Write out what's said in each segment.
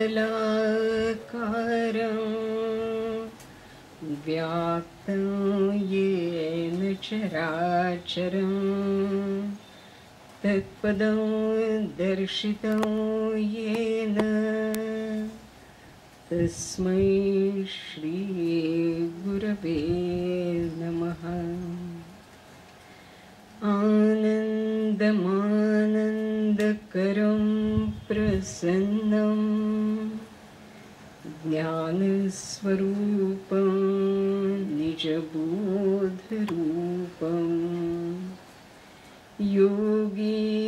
लाकारं व्याप्तं येन चराचरं तत्पदं दर्शितं येन तस्मै श्री गुरवे नमः। आनन्दमानन्दकरं प्रसन्नं ज्ञानस्वरूपं निजबोधरूपं योगीन्द्रमीड्यं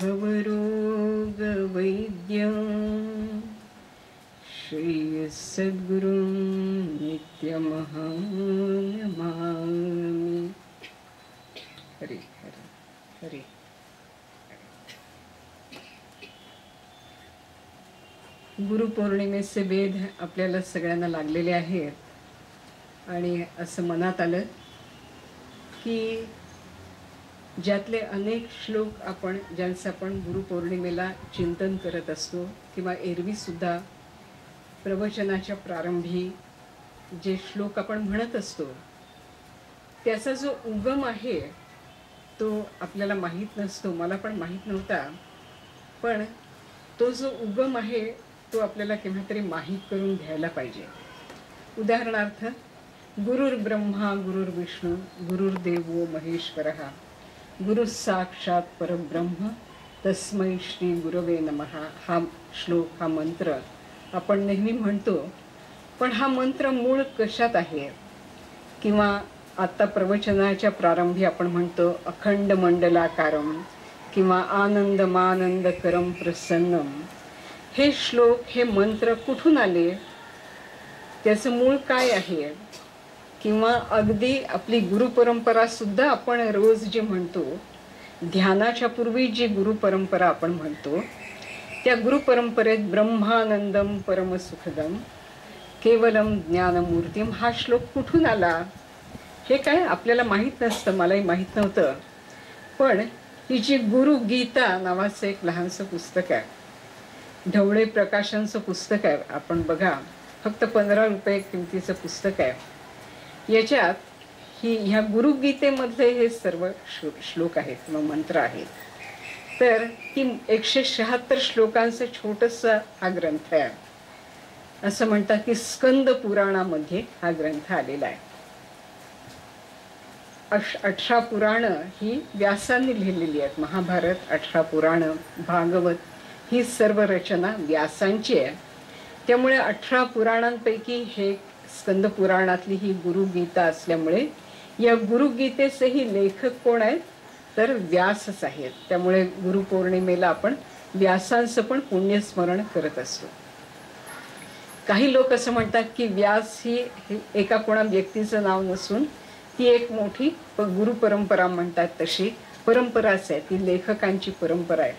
भवरोगवैद्यं श्री सद्गुरुं नित्यमहं नमामि। हरि हरि हरि। गुरुपौर्णिमेचे वेध आपल्याला सगळ्यांना लागलेले आहेत आणि असं मनात आलं की ज्यातले अनेक श्लोक आपण ज्यांचं आपण गुरुपौर्णिमेला चिंतन करत असतो किंवा एरवी सुद्धा प्रवचनाच्या प्रारंभी जे श्लोक आपण म्हणत असतो त्याचा जो उगम आहे तो आपल्याला माहीत नसतो, मला पण माहीत नव्हता, पण तो जो उगम आहे तो आपल्याला केव्हा तरी माहीत करून घ्यायला पाहिजे। उदाहरणार्थ गुरुर्ब्रह्मा गुरुर्विष्णू गुरुर्देवो महेश्वरः गुरु साक्षात परब्रह्म तस्मै श्री गुरवे नमः। हा श्लोक, हा मंत्र आपण नेहमी म्हणतो, पण हा मंत्र मूळ कशात आहे? किंवा आता प्रवचनाच्या प्रारंभी आपण म्हणतो अखंड मंडलाकारम किंवा आनंदमानंदकरम प्रसन्नम। हे श्लोक, हे मंत्र कुठून आले? त्याचं मूळ काय आहे? किंवा अगदी आपली गुरुपरंपरा सुद्धा आपण रोज जे म्हणतो, ध्यानाच्या पूर्वी जी गुरुपरंपरा आपण म्हणतो, त्या गुरुपरंपरेत ब्रह्मानंदम परमसुखदम केवलम ज्ञानमूर्तिम हा श्लोक कुठून आला? हे काय आपल्याला माहीत नसतं, मलाही माहीत नव्हतं, पण ही जी गुरु गीता नावाचं एक लहानसं पुस्तक आहे, ढवळे प्रकाशनचं पुस्तक आहे, आपण बघा फक्त 15 रुपये किमतीचं पुस्तक आहे। याच्यात ह्या गुरुगीतेमधले हे सर्व श्लोक आहेत किंवा मंत्र आहेत। तर ती 176 श्लोकांचं छोटंसं हा ग्रंथ आहे। असं म्हणतात की स्कंद पुराणामध्ये हा ग्रंथ आलेला आहे। 18 पुराणं ही व्यासांनी लिहिलेली आहेत। महाभारत, 18 पुराणं, भागवत ही सर्व रचना व्यासांची आहे। त्यामुळे 18 पुराणांपैकी हे स्कंद पुराणातली ही गुरुगीता असल्यामुळे या गुरुगीतेचेही लेखक कोण आहेत? तर व्यासच आहेत। त्यामुळे गुरुपौर्णिमेला आपण व्यासांचं पण पुण्यस्मरण करत असतो। काही लोक असं म्हणतात की व्यास ही एका कोणा व्यक्तीचं नाव नसून ती एक मोठी गुरुपरंपरा म्हणतात, तशी परंपराच आहे, ती लेखकांची परंपरा आहे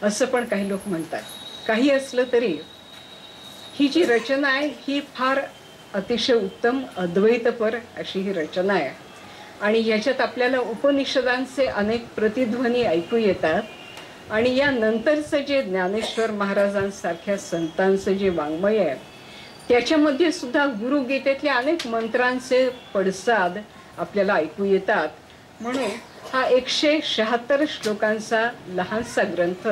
असं पण काही लोक म्हणतात। काही असलं तरी ही जी रचना आहे ही फार अतिशय उत्तम अद्वैतपर अशी ही रचना आहे आणि ह्याच्यात आपल्याला उपनिषदांचे अनेक प्रतिध्वनी ऐकू येतात आणि या नंतरचं जे ज्ञानेश्वर महाराजांसारख्या संतांचं जे वाङ्मय आहे त्याच्यामध्ये सुद्धा गुरुगीतेतल्या अनेक मंत्रांचे पडसाद आपल्याला ऐकू येतात। म्हणून हा 176 श्लोकांचा लहानसा ग्रंथ,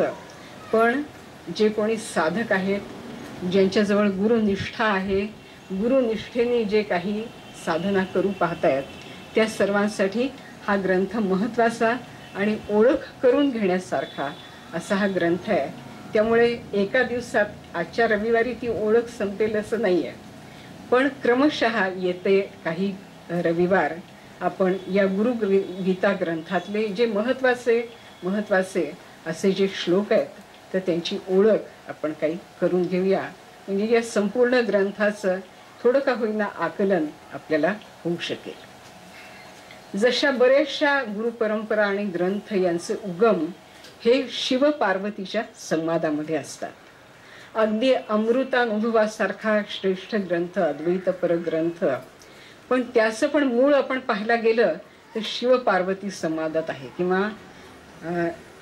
पण जे कोणी साधक आहेत, ज्यांच्याजवळ गुरुनिष्ठा आहे, गुरुनिष्ठेने जे काही साधना करू पाहतायत त्या सर्वांसाठी हा ग्रंथ महत्त्वाचा आणि ओळख करून घेण्यासारखा असा हा ग्रंथ आहे। त्यामुळे एका दिवसात आजच्या रविवारी ती ओळख संपेल असं नाही आहे, पण क्रमशः येते काही रविवार आपण या गुरुगीता ग्रंथातले जे महत्त्वाचे असे जे श्लोक आहेत तर त्यांची ओळख आपण काही करून घेऊया, म्हणजे या संपूर्ण ग्रंथाचं थोडं का होईना आकलन आपल्याला होऊ शकेल। जशा बऱ्याचशा गुरुपरंपरा आणि ग्रंथ यांचे उगम हे शिव पार्वतीच्या संवादामध्ये असतात। अगदी अमृतानुभवासारखा श्रेष्ठ ग्रंथ, अद्वैतपर ग्रंथ, पण त्याचं पण मूळ आपण पाहायला गेलं तर शिव पार्वती संवादात आहे किंवा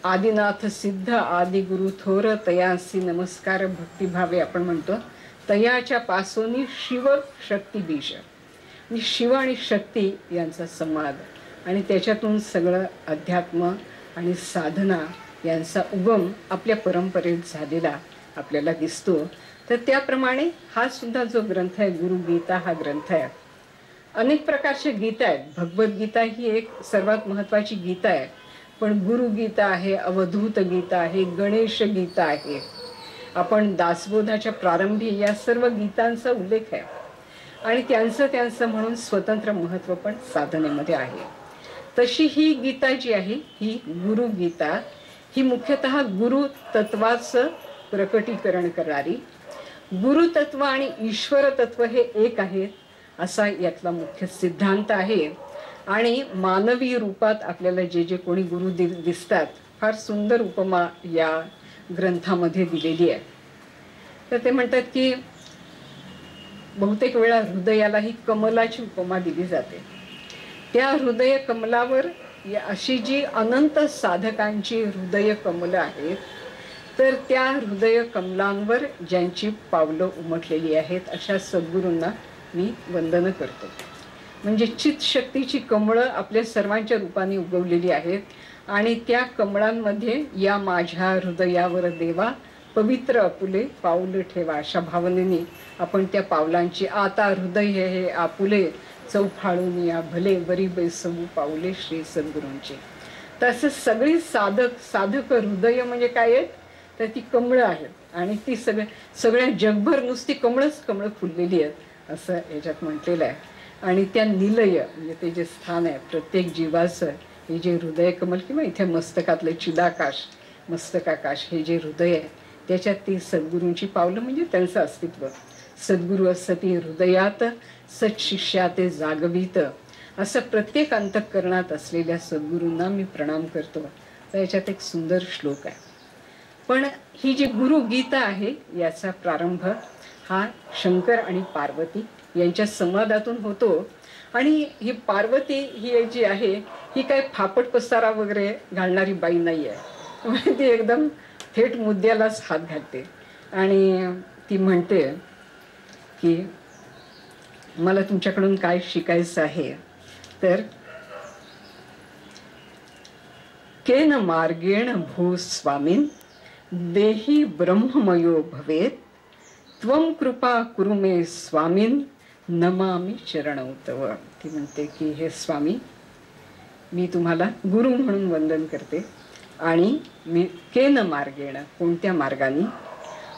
आदिनाथ सिद्ध आदिगुरु थोर तयासी नमस्कार भक्तिभावे आपण म्हणतो. तयाच्या पासोनी शिव शक्ती बीज, शिव आणि शक्ती यांचा संवाद आणि त्याच्यातून सगळं अध्यात्म आणि साधना यांचा उगम आपल्या परंपरेत झालेला आपल्याला दिसतो. तर त्याप्रमाणे हा सुद्धा जो ग्रंथ आहे गुरुगीता हा ग्रंथ आहे. अनेक प्रकारचे गीता आहेत. भगवद्गीता ही एक सर्वात महत्त्वाची गीता आहे, पण गुरुगीता आहे, अवधूत गीता आहे, गणेश गीता आहे. आपण दासबोधाच्या प्रारंभी या सर्व गीतांचा उल्लेख आहे आणि त्यांचं म्हणून स्वतंत्र महत्त्व पण साधनेमध्ये आहे. तशी ही गीता जी आहे ही गुरुगीता ही मुख्यतः गुरु तत्वाचं प्रकटीकरण करणारी, गुरुतत्व आणि ईश्वर तत्व हे एक आहेत असा यातला मुख्य सिद्धांत आहे. आणि मानवी रूपात आपल्याला जे जे कोणी गुरु दिसतात, फार सुंदर उपमा या ग्रंथामध्ये दिलेली आहे. तर ते म्हणतात की बहुतेक वेळा हृदयाला ही कमलाची उपमा दिली जाते. त्या हृदय कमलावर अशी जी अनंत साधकांची हृदय कमलं आहेत, तर त्या हृदय कमलांवर ज्यांची पावलं उमटलेली आहेत अशा सद्गुरूंना मी वंदन करतो. म्हणजे चित शक्तीची कमळं आपल्या सर्वांच्या रूपाने उगवलेली आहेत आणि त्या कमळांमध्ये या माझ्या हृदयावर देवा पवित्र आपुले पाऊल ठेवा अशा भावनेने आपण त्या पावलांची आता हृदय हे आपुले चौफाळून या भले बरी बैसवू पाऊले श्री सद्गुरूंची. तसं सगळी साधक हृदय म्हणजे काय आहेत, तर ती कमळं आहेत आणि ती सगळ्या जगभर नुसती कमळच कमळं फुललेली आहेत असं याच्यात म्हटलेलं आहे. आणि त्या निलय म्हणजे ते जे स्थान आहे प्रत्येक जीवाचं, हे जे हृदय कमल किंवा इथे मस्तकातलं चिदाकाश मस्तकाकाश हे जे हृदय आहे त्याच्यात ती सद्गुरूंची पावलं म्हणजे त्यांचं अस्तित्व. सद्गुरू असती हृदयात सत्शिष्या ते जागवीत, असं प्रत्येक अंतःकरणात असलेल्या सद्गुरूंना मी प्रणाम करतो. तर याच्यात एक सुंदर श्लोक आहे. पण ही जी गुरुगीता आहे याचा प्रारंभ हा शंकर आणि पार्वती यांच्या संवादातून होतो. आणि ही पार्वती ही जी आहे ही काय फापट पसारा वगैरे घालणारी बाई नाही आहे. ती एकदम थेट मुद्द्यालाच हात घालते आणि ती म्हणते की मला तुमच्याकडून काय शिकायचं आहे. तर केन मार्गेण भू स्वामीन देही ब्रह्ममयो भवेत त्वं कृपा कुरु मे स्वामीन नमामि चरणौ तव. ती म्हणते की हे स्वामी, मी तुम्हाला गुरु म्हणून वंदन करते आणि मी केन मार्गेण कोणत्या मार्गाने,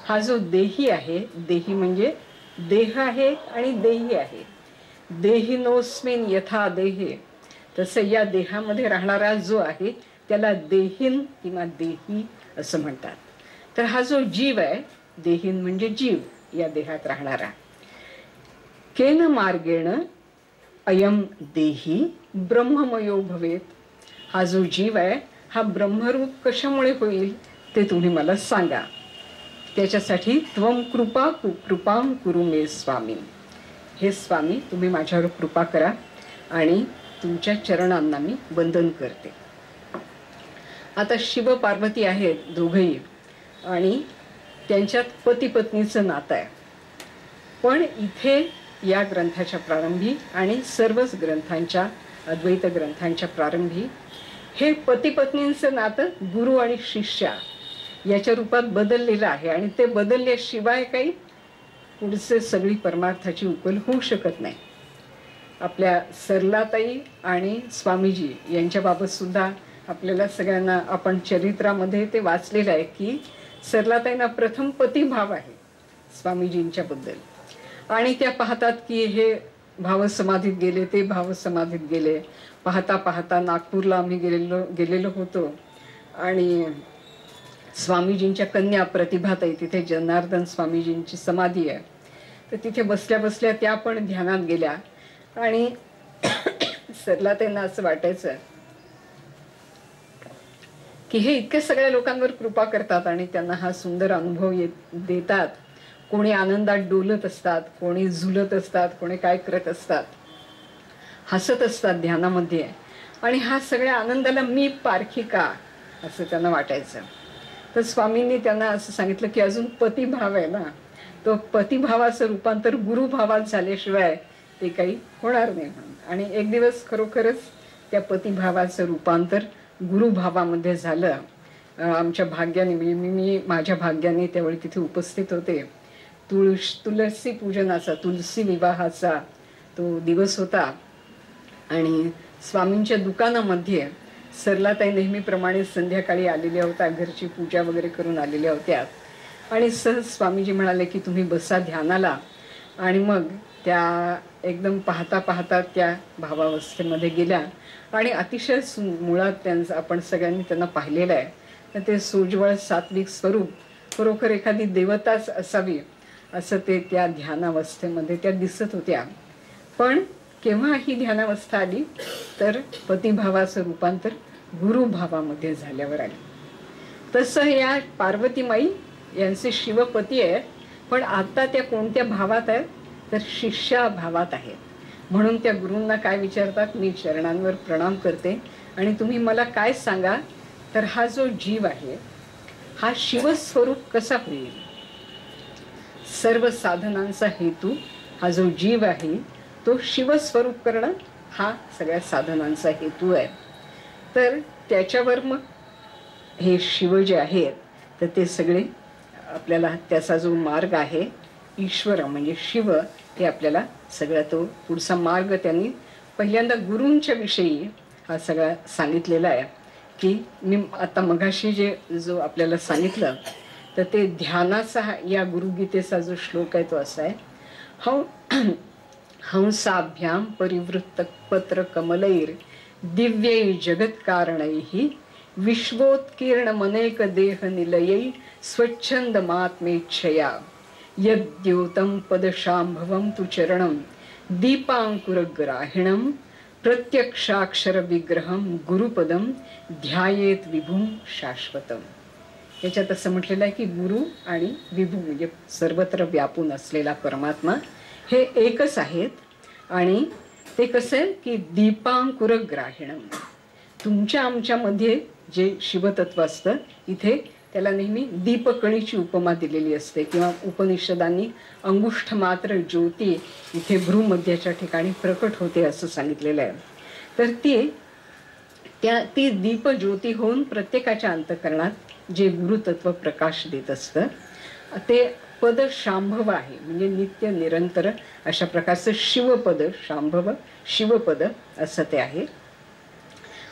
हा जो देही आहे, देही म्हणजे देह आहे आणि देही आहे. देहिनोस्मिन यथा देहे, तसं या देहामध्ये राहणारा जो आहे त्याला देहीन किंवा देही असं म्हणतात. तर हा जो जीव आहे, देहीन म्हणजे जीव या देहात राहणारा. केन मार्गेण अयम देही ब्रह्ममयो भवेत, हा जो जीव आहे हा ब्रह्मरूप कशामुळे होईल ते तुम्ही मला सांगा. त्याच्यासाठी त्वं कृपां कुरु मे स्वामी, हे स्वामी तुम्ही माझ्यावर कृपा करा आणि तुमच्या चरणांना मी वंदन करते. आता शिव पार्वती आहेत दोघंही आणि त्यांच्यात पती पत्नीचं नातं आहे. पण इथे या ग्रंथाच्या प्रारंभी आणि सर्वच ग्रंथांच्या अद्वैत ग्रंथांच्या प्रारंभी हे पती पत्नींचं नातं गुरु आणि शिष्या याच्या रूपात बदललेलं आहे आणि ते बदलल्याशिवाय काही पुढचे सगळी परमार्थाची उकल होऊ शकत नाही. आपल्या सरलाताई आणि स्वामीजी यांच्याबाबत सुद्धा आपल्याला सगळ्यांना आपण चरित्रामध्ये ते वाचलेलं आहे की सरलाताईंना प्रथम पतिभाव आहे स्वामीजींच्याबद्दल आणि त्या पाहतात की हे भावसमाधीत गेले, ते भावसमाधीत गेले. पाहता पाहता नागपूरला आम्ही गेलेलो होतो आणि स्वामीजींच्या कन्या प्रतिभाताई, तिथे जनार्दन स्वामीजींची समाधी आहे, तर तिथे बसल्या बसल्या त्या पण ध्यानात गेल्या आणि सरलाताईंना असं वाटायचं की हे इतके सगळ्या लोकांवर कृपा करतात आणि त्यांना हा सुंदर अनुभव देतात. कोणी आनंदात डोलत असतात, कोणी झुलत असतात, कोणी काय करत असतात, हसत असतात ध्यानामध्ये आणि हा सगळ्या आनंदाला मी पारखी का असं त्यांना वाटायचं. तर स्वामींनी त्यांना असं सांगितलं की अजून पतिभाव आहे ना, तो पतिभावाचं रूपांतर गुरुभावात झाल्याशिवाय ते काही होणार नाही म्हणून. आणि एक दिवस खरोखरच त्या पतिभावाचं रूपांतर गुरुभावामध्ये झालं. आमच्या भाग्याने, मी माझ्या भाग्याने त्यावेळी तिथे उपस्थित होते. तुलसी पूजनाचा, तुलसी विवाहाचा तो दिवस होता. आणि स्वामींच्या दुकानामध्ये सरलाताई नेहमीप्रमाणे संध्याकाळी आलेल्या होत्या, घरची पूजा वगैरे करून आलेल्या होत्या. आणि सहज स्वामीजी म्हणाले की तुम्ही बसा ध्यानाला. आणि मग त्या एकदम पाहता पाहता त्या भावावस्थेमध्ये गेल्या. आणि अतिशय मुळात त्यांचं आपण सगळ्यांनी त्यांना पाहिलेलं आहे, तर ते सोज्वळ सात्विक स्वरूप, खरोखर एखादी देवताच असावी असं ते त्या ध्यानावस्थेमध्ये त्या दिसत होत्या. पण केव्हा ही ध्यानावस्था आली तर पतिभावाचं रूपांतर गुरुभावामध्ये झाल्यावर आले. तसं या पार्वतीमाई यांचे शिवपती आहेत, पण आता त्या कोणत्या भावात आहेत तर शिष्या भावात आहेत. म्हणून त्या गुरूंना काय विचारतात, मी चरणांवर प्रणाम करते आणि तुम्ही मला काय सांगा, तर हा जो जीव आहे हा शिवस्वरूप कसा होईल. सर्व साधनांचा हेतू हा जो जीव आहे तो शिवस्वरूप करणं हा सगळ्या साधनांचा हेतू आहे. तर त्याच्यावर मग हे शिव जे आहेत तर ते सगळे आपल्याला त्याचा जो मार्ग आहे ईश्वर म्हणजे शिव, हे आपल्याला सगळा तो पुढचा मार्ग त्यांनी पहिल्यांदा गुरूंच्या विषयी हा सगळा सांगितलेला आहे. की मी आता मगाशी जो आपल्याला सांगितलं तर ते ध्यानाचा या गुरुगीतेचा जो श्लोक आहे तो असा आहे, हंसाभ्याम परिवृत्त पत्र कमलैर दिव्यै जगत्कारणैः विश्वोत्कीर्ण मनेक देह निलयै स्वच्छंद मात्मेच्छया यद्योतं पदशांभवं तु चरणं दीपांकुरग्राहिणं प्रत्यक्षाक्षर विग्रहं गुरुपदं ध्यायेत विभुं शाश्वतम. याच्यात असं म्हटलेलं आहे की गुरु आणि विभू म्हणजे सर्वत्र व्यापून असलेला परमात्मा हे एकच आहेत. आणि ते कसं आहे की दीपांकुरग्राहिणं, तुमच्या आमच्यामध्ये जे शिवतत्व असतं इथे त्याला नेहमी दीपकणीची उपमा दिलेली असते, किंवा उपनिषदांनी अंगुष्ठ मात्र ज्योती इथे भ्रूमध्याच्या ठिकाणी प्रकट होते असं सांगितलेलं आहे. तर ती दीपज्योती होऊन प्रत्येकाच्या अंतःकरणात जे गुरुतत्व प्रकाश देत असतं ते पद शांभव आहे, म्हणजे नित्य निरंतर अशा प्रकारचं शिवपद, शांभव शिवपद असं ते आहे.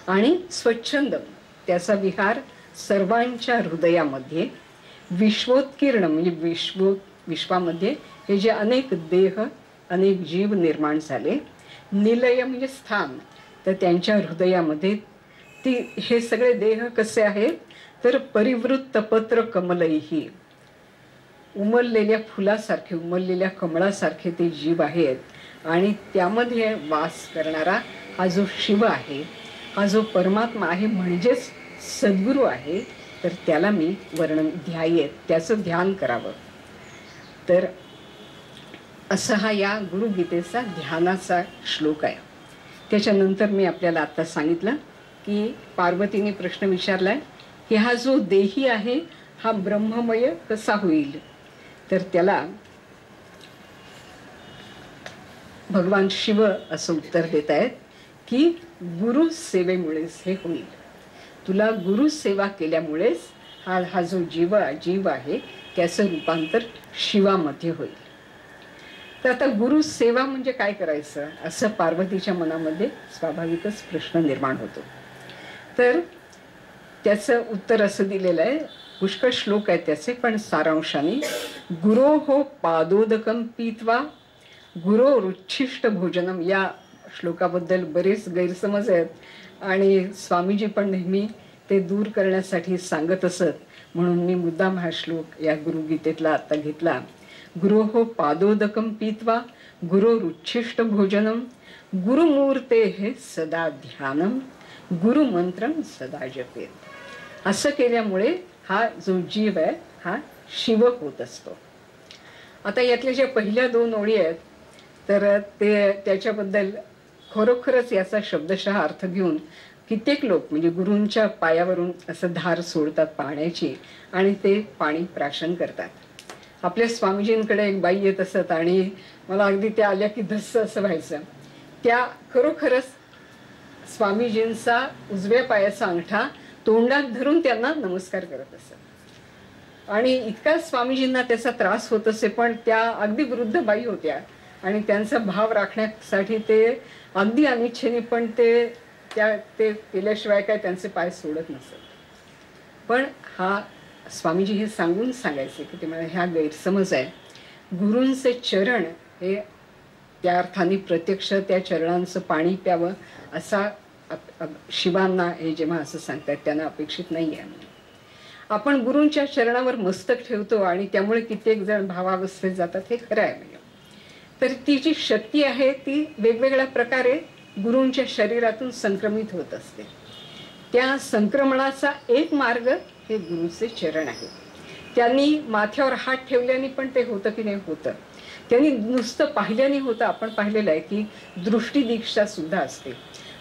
आणि स्वच्छंद त्याचा विहार सर्वांच्या हृदयामध्ये, विश्वोत्कीर्ण म्हणजे विश्वामध्ये हे जे अनेक देह अनेक जीव निर्माण झाले, निलय म्हणजे स्थान, तर त्यांच्या हृदयामध्ये हे सगळे देह कसे आहेत तर परिवृत्त पत्र कमलैही, उमललेल्या फुलासारखे उमललेल्या कमळासारखे ते जीव आहेत. आणि त्यामध्ये वास करणारा हा जो शिव आहे, हा जो परमात्मा आहे म्हणजेच सद्गुरू आहे, तर त्याला मी वर्णन ध्यायेत, त्याचं ध्यान करावं. तर असा हा या गुरुगीतेचा ध्यानाचा श्लोक आहे. त्याच्यानंतर मी आपल्याला आता सांगितलं की पार्वतीने प्रश्न विचारलाय की हा जो देही आहे हा ब्रह्ममय कसा होईल. तर त्याला भगवान शिव असं उत्तर देत आहेत की गुरु सेवेमुळेच हे होईल. तुला गुरु सेवा केल्यामुळेच हा जो जीव आहे त्याचं रूपांतर शिवामध्ये होईल. तर आता गुरु सेवा म्हणजे काय करायचं असं पार्वतीच्या मनामध्ये स्वाभाविकच प्रश्न निर्माण होतो. तर त्याचं उत्तर असं दिलेलं आहे, पुष्कळ श्लोक आहेत त्याचे, पण सारांशाने गुरोः पादोदकं पीत्वा गुरोरुच्छिष्ट भोजनम, या श्लोकाबद्दल बरेच गैरसमज आहेत आणि स्वामीजी पण नेहमी ते दूर करण्यासाठी सांगत असत, म्हणून मी मुद्दाम हा श्लोक या गुरुगीतेतला आता घेतला. गुरोः पादोदकं पीत्वा गुरोरुच्छिष्ट भोजनम गुरुमूर्तेः सदा ध्यानम गुरुमंत्रम सदा जपेत. असं केल्यामुळे हा जो जीव आहे हा शिव होत असतो. आता यातल्या ज्या पहिल्या दोन ओळी आहेत तर त्याच्याबद्दल खरोखरच याचा शब्दशः अर्थ घेऊन कित्येक लोक म्हणजे गुरूंच्या पायावरून असं धार सोडतात पाण्याची आणि ते पाणी प्राशन करतात. आपल्या स्वामीजींकडे एक बाई येत असत आणि मला अगदी त्या आल्या की धस्स असं व्हायचं. त्या खरोखरच स्वामीजींचा उजव्या पायाचा अंगठा तोंडात धरून त्यांना नमस्कार करत असत आणि इतका स्वामीजींना त्याचा त्रास होत असे, पण त्या अगदी वृद्ध बाई होत्या आणि त्यांचा भाव राखण्यासाठी ते अगदी अनिच्छेने पण ते केल्याशिवाय काय त्यांचे पाय सोडत नसत. पण हा स्वामीजी हे सांगायचे की ते मला ह्या गैरसमज आहे. गुरूंचे चरण हे त्या अर्थाने प्रत्यक्ष त्या चरणांचं पाणी प्यावं असा शिवांना हे जेव्हा असं सांगतात त्यांना अपेक्षित नाही आहे. आपण गुरूंच्या चरणावर मस्तक ठेवतो आणि त्यामुळे कित्येक जण भावावस्थेत जातात, हे खरं आहे. म्हणजे तर ती जी शक्ती आहे ती वेगवेगळ्या प्रकारे गुरूंच्या शरीरातून संक्रमित होत असते. त्या संक्रमणाचा एक मार्ग हे गुरूचे चरण आहे. त्यांनी माथ्यावर हात ठेवल्याने पण ते होतं की नाही होतं. त्यांनी नुसतं पाहिल्याने होतं. आपण पाहिलेलं आहे की दृष्टी दीक्षा सुद्धा असते.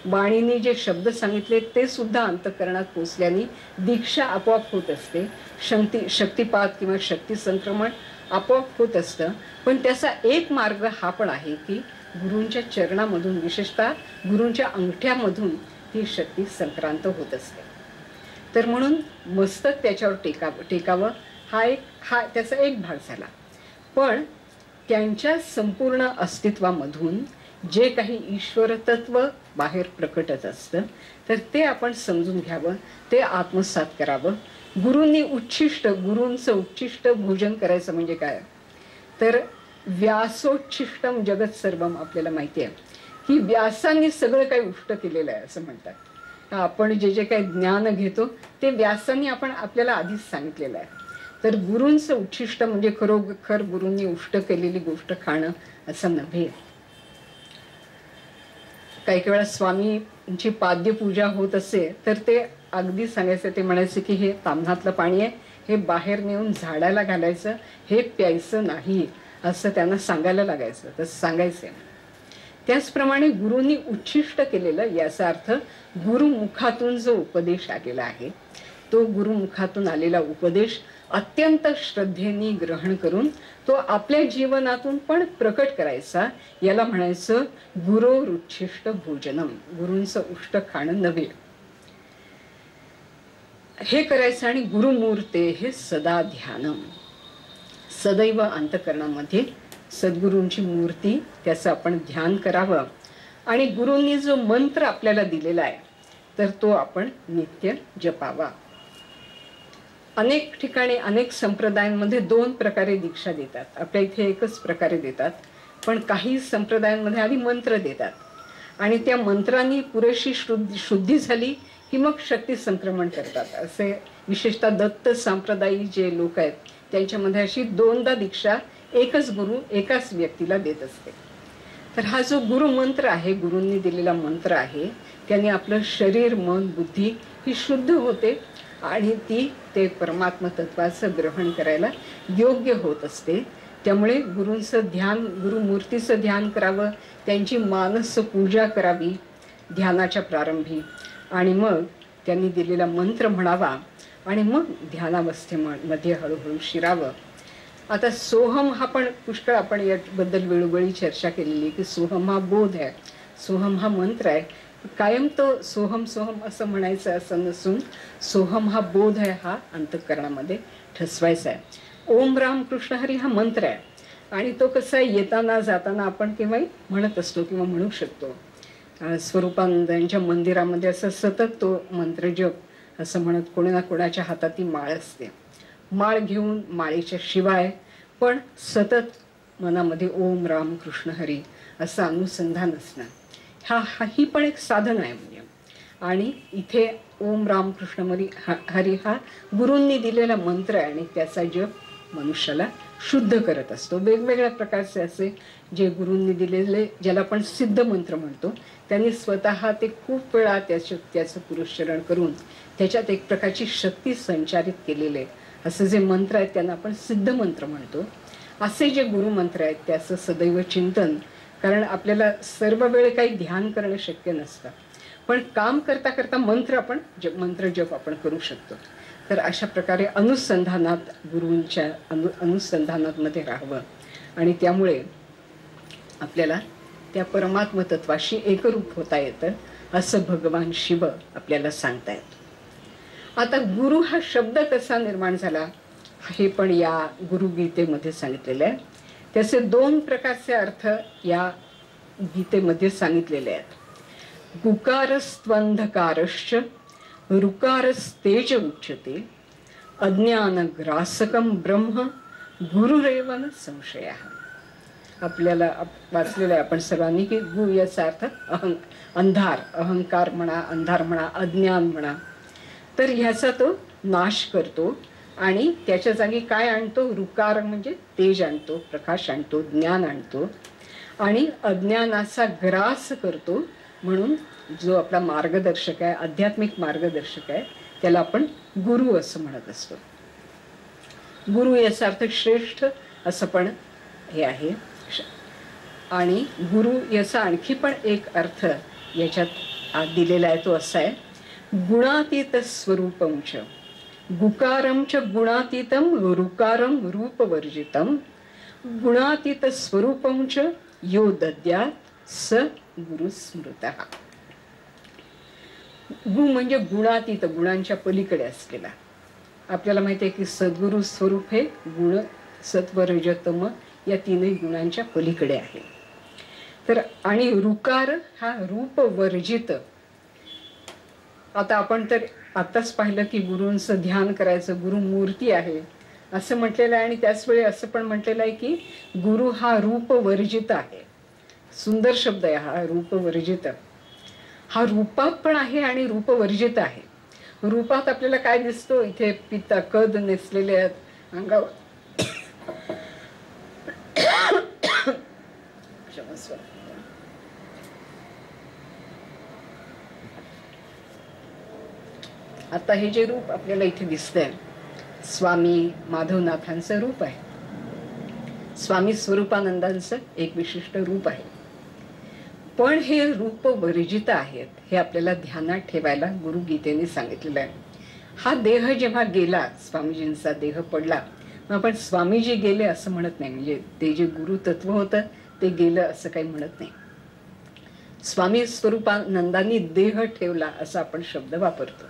वाणीने जे शब्द सांगितले ते सुद्धा अंतःकरणात पोचल्याने दीक्षा आपोआप होत असते. शक्तिपात किंवा शक्ती संक्रमण आपोआप होत असतं. पण त्याचा एक मार्ग हा पण आहे की गुरूंच्या चरणामधून, विशेषतः गुरूंच्या अंगठ्यामधून ही शक्ती संक्रांत होत असते. तर म्हणून मस्तक त्याच्यावर टेकावं हा त्याचा एक भाग झाला. पण त्यांच्या संपूर्ण अस्तित्वामधून जे काही ईश्वर तत्व बाहेर प्रकटत असतं तर ते आपण समजून घ्यावं, ते आत्मसात करावं. गुरूंचं उच्छिष्ट भोजन करायचं म्हणजे काय तर व्यासोच्छिष्टम जगत सर्वम. आपल्याला माहिती आहे की व्यासांनी सगळं काही उष्ट केलेलं आहे असं म्हणतात. आपण जे काही ज्ञान घेतो ते व्यासांनी आपल्याला आधीच सांगितलेलं आहे. तर गुरूंचं उच्छिष्ट म्हणजे खरोखर गुरूंनी उष्ट केलेली गोष्ट खाणं असं नव्हे. काही वेळा स्वामींची पाद्यपूजा होत असे तर ते अगदी सांगायचं, ते म्हणायचे की हे ताम्हातलं पाणी आहे, हे बाहेर नेऊन झाडाला घालायचं, हे प्यायचं नाही असं त्यांना सांगायला लागायचं. तसं सांगायचं. त्याचप्रमाणे गुरूंनी उच्छिष्ट केलेलं याचा अर्थ गुरुमुखातून जो उपदेश आलेला आहे तो गुरुमुखातून आलेला उपदेश अत्यंत श्रद्धेने ग्रहण करून तो आपल्या जीवनातून पण प्रकट करायचा. याला म्हणायचं गुरोरुच्छिष्ट भोजनम. गुरूंचं उष्ट खाणं नव्हे, हे करायचं. आणि गुरुमूर्ते हे सदा ध्यानम. सदैव अंतःकरणामध्ये सद्गुरूंची मूर्ती त्याचं आपण ध्यान करावं. आणि गुरूंनी जो मंत्र आपल्याला दिलेला आहे तर तो आपण नित्य जपावा. अनेक ठिकाणी अनेक संप्रदायांमध्ये दोन प्रकारे दीक्षा देतात. आपल्या इथे एकच प्रकारे देतात. पण काही संप्रदायांमध्ये आधी मंत्र देतात आणि त्या मंत्रांनी पुरेशी शुद्धी झाली की मग शक्ती संक्रमण करतात. असे विशेषतः दत्त संप्रदायी जे लोक आहेत त्यांच्यामध्ये अशी दोनदा दीक्षा एकच गुरु एकाच व्यक्तीला देत असते. तर हा जो गुरु मंत्र आहे, गुरूंनी दिलेला मंत्र आहे, त्याने आपलं शरीर, मन, बुद्धी ही शुद्ध होते आणि ते परमात्मा तत्वाचं ग्रहण करायला योग्य होत असते. त्यामुळे गुरूंचं ध्यान, गुरुमूर्तीचं ध्यान करावं, त्यांची मानस पूजा करावी ध्यानाच्या प्रारंभी आणि मग त्यांनी दिलेला मंत्र म्हणावा आणि मग ध्यानावस्थेमध्ये हळूहळू शिरावं. आता सोहम हा पण पुष्कळ आपण याबद्दल वेळोवेळी चर्चा केलेली की सोहम हा बोध आहे, सोहम हा मंत्र आहे. कायम तो सोहम सोहम असं म्हणायचं असं नसून सोहम हा बोध आहे, हा अंतःकरणामध्ये ठसवायचा आहे. ओम राम कृष्ण हरी हा मंत्र आहे आणि तो कसा आहे येताना जाताना आपण केव्हाही म्हणत असतो किंवा म्हणू शकतो. स्वरूपानंदांच्या मंदिरामध्ये असं सतत तो मंत्र जप असं म्हणत कोणी ना कोणाच्या हातात ती माळ असते. माळ घेऊन माळेच्या शिवाय पण सतत मनामध्ये ओम राम कृष्ण हरी असं अनुसंधान असणं ही पण एक साधन आहे म्हणजे. आणि इथे ओम राम कृष्ण हरी हा गुरूंनी दिलेला मंत्र आहे आणि त्याचा जप मनुष्याला शुद्ध करत असतो. वेगवेगळ्या प्रकारचे असे जे गुरूंनी दिलेले, ज्याला आपण सिद्ध मंत्र म्हणतो, त्यांनी स्वतः ते खूप वेळा त्याचं पुरुषचरण करून त्याच्यात एक प्रकारची शक्ती संचारित केलेले असे जे मंत्र आहेत त्यांना आपण सिद्ध मंत्र म्हणतो. असे जे गुरुमंत्र आहेत त्याचं सदैव चिंतन, कारण आपल्याला सर्व वेळ काही ध्यान करणं शक्य नसतं, पण काम करता करता मंत्र जप आपण करू शकतो. तर अशा प्रकारे अनुसंधानात गुरूंच्या अनुसंधानात मध्ये राहावं आणि त्यामुळे आपल्याला त्या परमात्म तत्वाशी एकरूप होता येतं असं भगवान शिव आपल्याला सांगतायत. आता गुरु हा शब्द कसा निर्माण झाला हे पण या गुरुगीतेमध्ये सांगितलेलं आहे. त्याचे 2 प्रकारचे अर्थ या गीतेमध्ये सांगितलेले आहेत. गुकारस्त्वंधकारश्च ऋकारस्तेज उच्यते अज्ञानग्रासकं ब्रह्म गुरुरेव न संशयः. आपल्याला वाचलेलं आहे आपण सर्वांनी की गु याचा अर्थ अंधार, अहंकार म्हणा, अंधार म्हणा, अज्ञान म्हणा. तर ह्याचा तो नाश करतो आणि त्याच्या जागी काय आणतो? ऋकार म्हणजे तेज आणतो, प्रकाश आणतो, ज्ञान आणतो आणि अज्ञानाचा ग्रास करतो. म्हणून जो आपला मार्गदर्शक आहे, आध्यात्मिक मार्गदर्शक आहे, त्याला आपण गुरु असं म्हणत असतो. गुरु याचा अर्थ श्रेष्ठ असं पण हे आहे. आणि गुरु याचा आणखी पण एक अर्थ याच्यात दिलेला आहे, तो असा आहे गुणातीत स्वरूपंच गुकारं च गुणातीतं ऋकारं रूपवर्जितं गुणातीत स्वरूपं च यो दद्यात् स गुरु स्मृतः. गु म्हणजे गुणातीत, गुणांच्या पलीकडे असलेला. आपल्याला माहिती आहे की सद्गुरु स्वरूप हे गुण सत्व रज तम या 3 गुणांच्या पलीकडे आहे. तर आणि ऋकार हा रूप वर्जित. आता आपण तर आताच पाहिलं की गुरूंचं ध्यान करायचं, गुरु मूर्ती आहे असं म्हटलेलं आहे आणि त्याच वेळी असं पण म्हटलेलं आहे की गुरु हा रूप वर्जित आहे. सुंदर शब्द आहे हा, रूप वर्जित. हा रूपात पण आहे आणि रूप वर्जित आहे. रूपात आपल्याला काय दिसतो? इथे पिता कद नेसलेले आहेत अंगावर, आता हे जे रूप आपल्याला इथे दिसतंय स्वामी माधवनाथांचं रूप आहे, स्वामी स्वरूपानंदांचं एक विशिष्ट रूप आहे. पण हे रूप वर्जित आहेत हे आपल्याला ध्यानात ठेवायला गुरुगीतेने सांगितलेलं आहे. हा देह जेव्हा गेला, स्वामीजींचा देह पडला, मग आपण स्वामीजी गेले असं म्हणत नाही. म्हणजे ते जे गुरु तत्व होतं ते गेलं असं काही म्हणत नाही. स्वामी स्वरूपानंदांनी देह ठेवला असा आपण शब्द वापरतो.